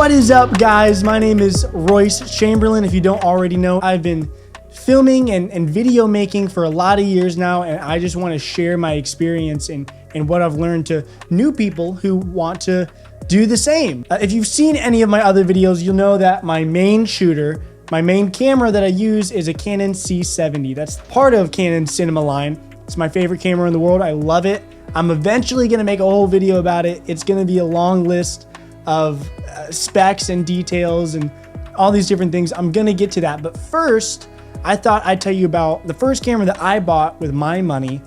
What is up, guys? My name is Royce Chamberlain. If you don't already know, I've been filming and video making for a lot of years now, and I just want to share my experience and what I've learned to new people who want to do the same. If you've seen any of my other videos, you'll know that my main shooter, my main camera that I use is a Canon C70. That's part of Canon Cinema line. It's my favorite camera in the world. I love it. I'm eventually going to make a whole video about it. It's going to be a long list of specs and details and all these different things. I'm going to get to that. But first, I thought I'd tell you about the first camera that I bought with my money.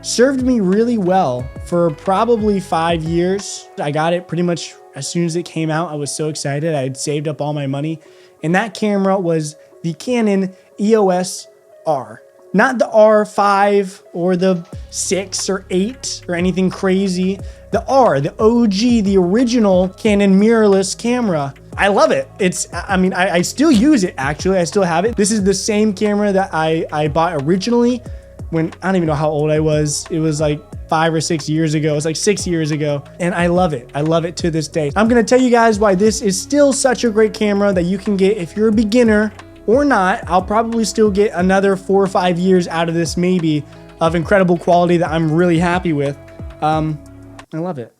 Served me really well for probably 5 years. I got it pretty much as soon as it came out. I was so excited. I had saved up all my money. And that camera was the Canon EOS R. Not the R5 or the 6 or 8 or anything crazy. The R, the OG, the original Canon mirrorless camera. I love it. I still use it, actually. I still have it. This is the same camera that I bought originally when, I don't even know how old I was. It was like 5 or 6 years ago. It's like 6 years ago. And I love it. I love it to this day. I'm going to tell you guys why this is still such a great camera that you can get if you're a beginner or not. I'll probably still get another 4 or 5 years out of this, maybe, of incredible quality that I'm really happy with. I love it.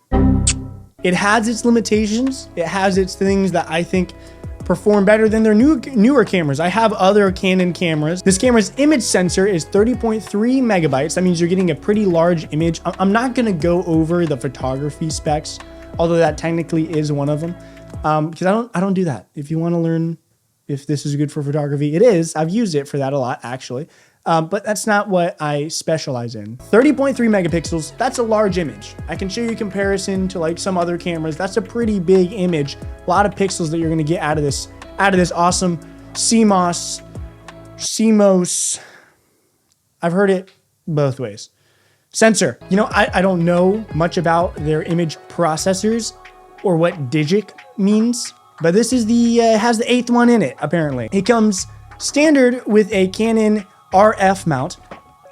It has its limitations. It has its things that I think perform better than their newer cameras. I have other Canon cameras. This camera's image sensor is 30.3 megabytes. That means you're getting a pretty large image. I'm not gonna go over the photography specs, although that technically is one of them, because I don't do that. If you want to learn if this is good for photography, it is. I've used it for that a lot, actually. But that's not what I specialize in. 30.3 megapixels, that's a large image. I can show you a comparison to like some other cameras. That's a pretty big image. A lot of pixels that you're gonna get out of this awesome CMOS. I've heard it both ways. Sensor. You know, I don't know much about their image processors or what digic means, but this is has the 8th one in it, apparently. It comes standard with a Canon RF mount.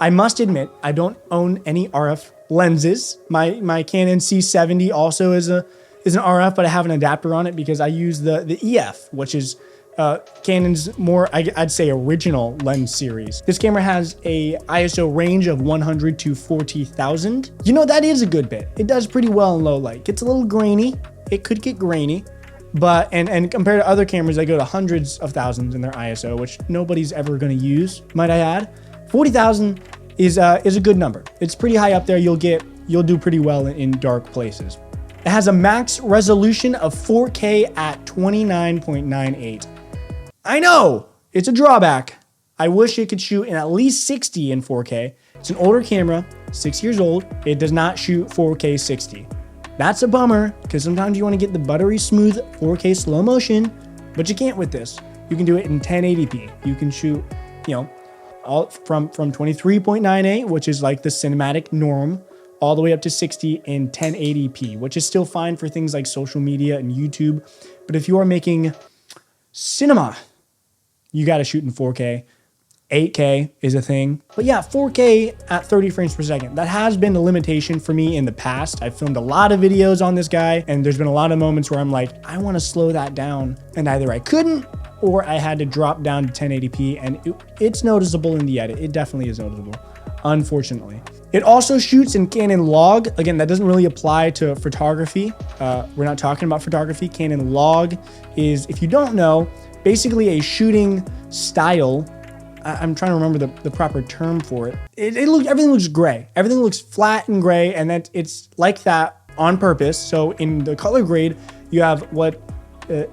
I must admit, I don't own any RF lenses. My Canon C70 also is an RF, but I have an adapter on it because I use the EF, which is Canon's more, I'd say, original lens series. This camera has a ISO range of 100 to 40,000. You know, that is a good bit. It does pretty well in low light. Gets a little grainy. It could get grainy. But, and compared to other cameras, they go to hundreds of thousands in their ISO, which nobody's ever going to use, might I add. 40,000 is a good number. It's pretty high up there. You'll do pretty well in dark places. It has a max resolution of 4K at 29.98. I know, it's a drawback. I wish it could shoot in at least 60 in 4K. It's an older camera, 6 years old. It does not shoot 4K 60. That's a bummer, because sometimes you want to get the buttery smooth 4K slow motion, but you can't with this. You can do it in 1080p. You can shoot, you know, all from 23.98, which is like the cinematic norm, all the way up to 60 in 1080p, which is still fine for things like social media and YouTube. But if you are making cinema, you got to shoot in 4K. 8K is a thing. But yeah, 4K at 30 frames per second. That has been a limitation for me in the past. I've filmed a lot of videos on this guy, and there's been a lot of moments where I'm like, I want to slow that down. And either I couldn't, or I had to drop down to 1080p, and it's noticeable in the edit. It definitely is noticeable, unfortunately. It also shoots in Canon Log. Again, that doesn't really apply to photography. We're not talking about photography. Canon Log is, if you don't know, basically a shooting style. I'm trying to remember the proper term for it. Everything looks gray. Everything looks flat and gray, and that it's like that on purpose. So in the color grade, you have what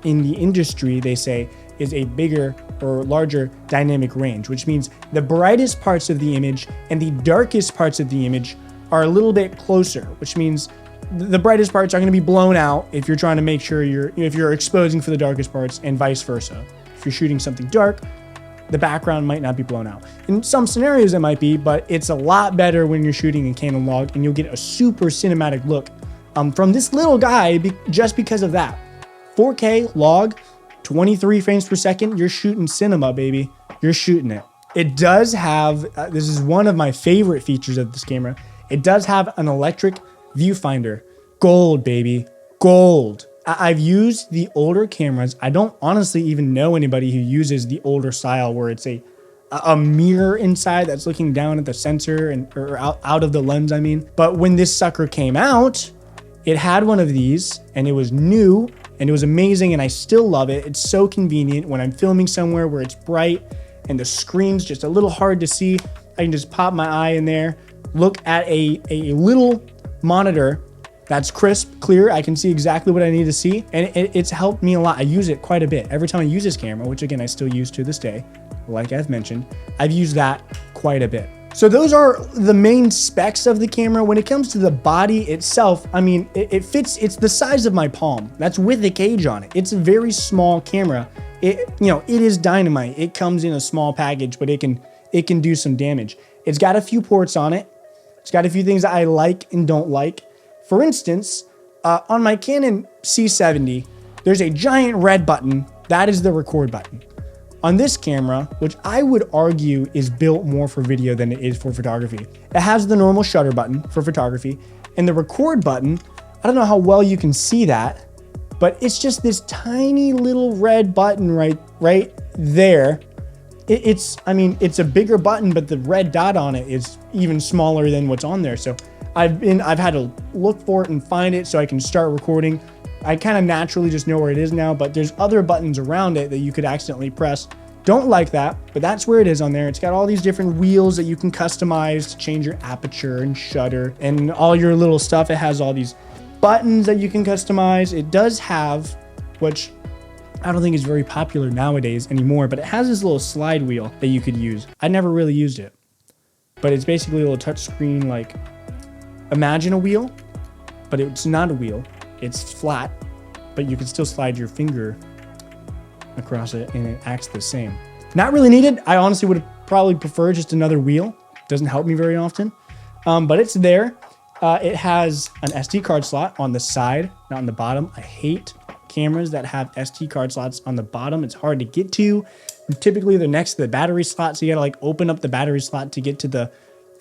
in the industry they say is a bigger or larger dynamic range, which means the brightest parts of the image and the darkest parts of the image are a little bit closer, which means the brightest parts are going to be blown out if you're trying to make sure if you're exposing for the darkest parts, and vice versa. If you're shooting something dark, the background might not be blown out. In some scenarios it might be, but it's a lot better when you're shooting in Canon Log, and you'll get a super cinematic look from this little guy just because of that. 4K Log, 23 frames per second, you're shooting cinema, baby. You're shooting it. It does have, this is one of my favorite features of this camera, it does have an electric viewfinder. Gold, baby, gold. I've used the older cameras. I don't honestly even know anybody who uses the older style where it's a mirror inside that's looking down at the sensor or out of the lens, I mean. But when this sucker came out, it had one of these and it was new and it was amazing and I still love it. It's so convenient when I'm filming somewhere where it's bright and the screen's just a little hard to see. I can just pop my eye in there, look at a little monitor that's crisp, clear. I can see exactly what I need to see. And it's helped me a lot. I use it quite a bit. Every time I use this camera, which again, I still use to this day, like I've mentioned, I've used that quite a bit. So those are the main specs of the camera. When it comes to the body itself, I mean, it fits, it's the size of my palm. That's with the cage on it. It's a very small camera. It is dynamite. It comes in a small package, but it can do some damage. It's got a few ports on it. It's got a few things that I like and don't like. For instance, on my Canon C70, there's a giant red button. That is the record button. On this camera, which I would argue is built more for video than it is for photography, it has the normal shutter button for photography, and the record button, I don't know how well you can see that, but it's just this tiny little red button right there. It's a bigger button, but the red dot on it is even smaller than what's on there. So I've had to look for it and find it so I can start recording. I kind of naturally just know where it is now, but there's other buttons around it that you could accidentally press. Don't like that, but that's where it is on there. It's got all these different wheels that you can customize to change your aperture and shutter and all your little stuff. It has all these buttons that you can customize. It does have, which I don't think is very popular nowadays anymore, but it has this little slide wheel that you could use. I never really used it, but it's basically a little touch screen, like imagine a wheel, but it's not a wheel. It's flat, but you can still slide your finger across it and it acts the same. Not really needed. I honestly would probably prefer just another wheel. Doesn't help me very often, but it's there. It has an SD card slot on the side, not on the bottom. I hate cameras that have SD card slots on the bottom. It's hard to get to. And typically they're next to the battery slot, so you gotta like open up the battery slot to get to the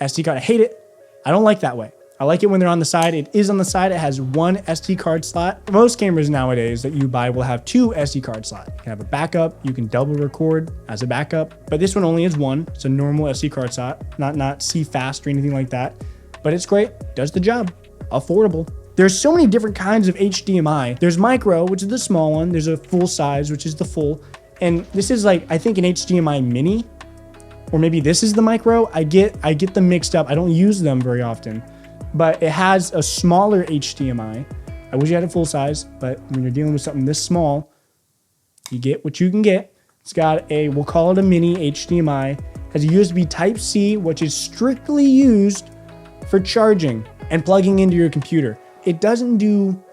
SD card. I hate it. I don't like that way. I like it when they're on the side. It is on the side. It has one SD card slot. Most cameras nowadays that you buy will have two SD card slots. You can have a backup. You can double record as a backup, but this one only has one. It's a normal SD card slot, not CFast or anything like that, but it's great. Does the job. Affordable. There's so many different kinds of HDMI. There's micro, which is the small one. There's a full size, which is the full. And this is like, I think an HDMI mini, or maybe this is the micro. I get them mixed up. I don't use them very often. But it has a smaller HDMI. I wish you had a full size, but when you're dealing with something this small, you get what you can get. It's got we'll call it a mini HDMI. Has a USB Type-C, which is strictly used for charging and plugging into your computer. It doesn't do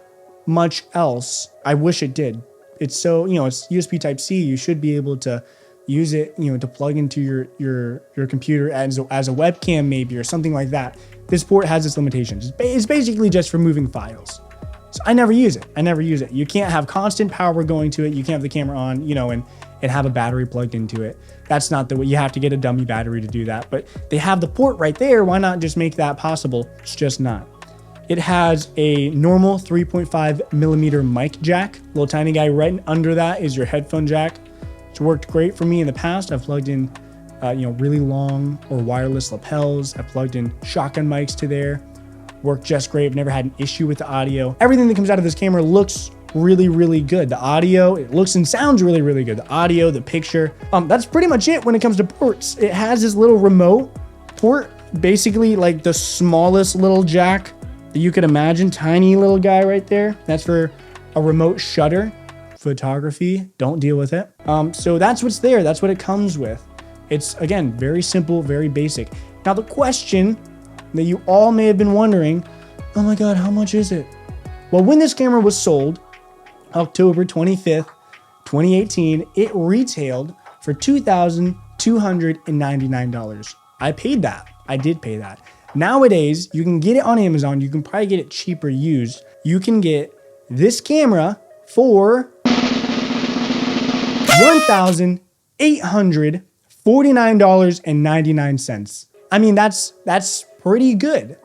much else. I wish it did. It's so, it's USB Type-C. You should be able to use it, to plug into your computer as a webcam maybe, or something like that. This port has its limitations. It's basically just for moving files. So I never use it. You can't have constant power going to it. You can't have the camera on, and have a battery plugged into it. That's not the way. You have to get a dummy battery to do that. But they have the port right there. Why not just make that possible? It's just not. It has a normal 3.5 millimeter mic jack. Little tiny guy right under that is your headphone jack. It's worked great for me in the past. I've plugged in really long or wireless lapels. I plugged in shotgun mics to there. Worked just great. I've never had an issue with the audio. Everything that comes out of this camera looks really, really good. The audio, it looks and sounds really, really good. The audio, the picture. That's pretty much it when it comes to ports. It has this little remote port, basically like the smallest little jack that you could imagine. Tiny little guy right there. That's for a remote shutter. Photography, don't deal with it. So that's what's there. That's what it comes with. It's, again, very simple, very basic. Now, the question that you all may have been wondering, oh my God, how much is it? Well, when this camera was sold, October 25th, 2018, it retailed for $2,299. I paid that. I did pay that. Nowadays, you can get it on Amazon. You can probably get it cheaper used. You can get this camera for $1,849.99. I mean, that's pretty good.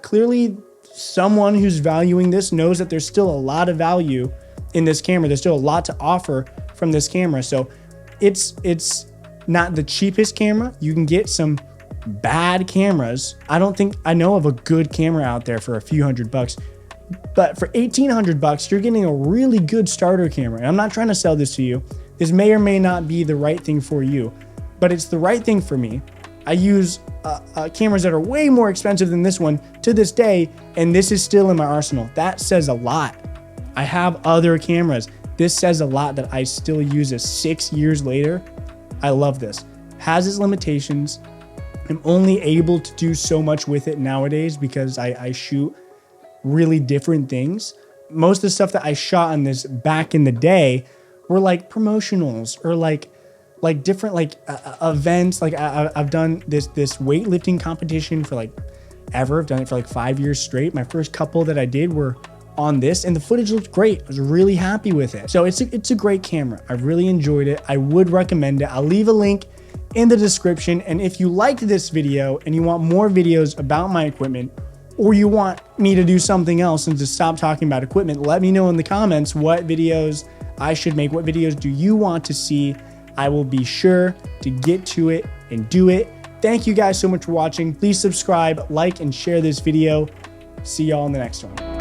Clearly someone who's valuing this knows that there's still a lot of value in this camera. There's still a lot to offer from this camera. So it's not the cheapest camera. You can get some bad cameras. I don't think I know of a good camera out there for a few $100, but for $1,800, you're getting a really good starter camera. And I'm not trying to sell this to you. This may or may not be the right thing for you, but it's the right thing for me. I use cameras that are way more expensive than this one to this day, and this is still in my arsenal. That says a lot. I have other cameras. This says a lot that I still use this 6 years later. I love this. Has its limitations. I'm only able to do so much with it nowadays because I shoot really different things. Most of the stuff that I shot on this back in the day were like promotionals or like different events. Like I've done this weightlifting competition for like ever. I've done it for like 5 years straight. My first couple that I did were on this, and the footage looked great. I was really happy with it. So it's a great camera. I really enjoyed it. I would recommend it. I'll leave a link in the description. And if you liked this video and you want more videos about my equipment, or you want me to do something else and to stop talking about equipment, let me know in the comments what videos I should make. What videos do you want to see? I will be sure to get to it and do it. Thank you guys so much for watching. Please subscribe, like, and share this video. See y'all in the next one.